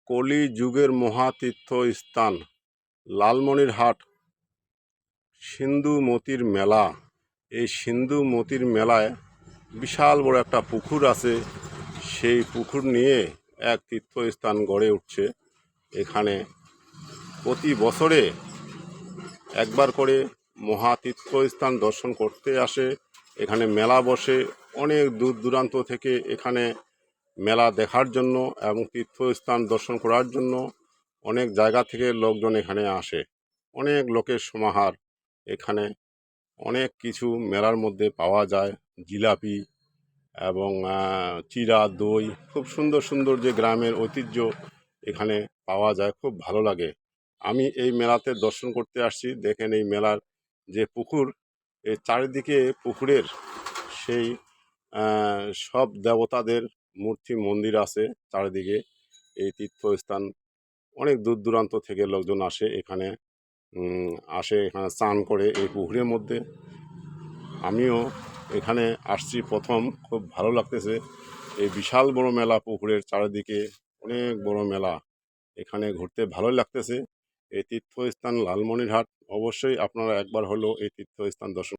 কলিযুগের মহাতীর্থস্থান লালমনিরহাট সিন্ধু মতির মেলা। এই সিন্ধু মতির মেলায় বিশাল বড় একটা পুকুর আছে। সেই পুকুর নিয়ে এক তীর্থস্থান গড়ে উঠছে। এখানে প্রতি বছরে একবার করে মহাতীর্থস্থান দর্শন করতে আসে। এখানে মেলা বসে, অনেক দূর দূরান্ত থেকে এখানে মেলা দেখার জন্য এবং তীর্থস্থান দর্শন করার জন্য অনেক জায়গা থেকে লোকজন এখানে আসে। অনেক লোকের সমাহার। এখানে অনেক কিছু মেলার মধ্যে পাওয়া যায়, জিলাপি এবং চিড়া, দই, খুব সুন্দর সুন্দর যে গ্রামের ঐতিহ্য এখানে পাওয়া যায়, খুব ভালো লাগে। আমি এই মেলাতে দর্শন করতে আসছি। দেখেন এই মেলার যে পুকুর, এই চারিদিকে পুকুরের সেই সব দেবতাদের মূর্তি মন্দির আছে চারিদিকে। এই তীর্থস্থান অনেক দূর দূরান্ত থেকে লোকজন আসে এখানে, এখানে স্নান করে এই পুকুরের মধ্যে। আমিও এখানে আসছি প্রথম, খুব ভালো লাগতেছে। এই বিশাল বড় মেলা, পুকুরের চারিদিকে অনেক বড় মেলা, এখানে ঘুরতে ভালো লাগতেছে। এই তীর্থস্থান লালমনিরহাট, অবশ্যই আপনারা একবার হলেও এই তীর্থস্থান দর্শন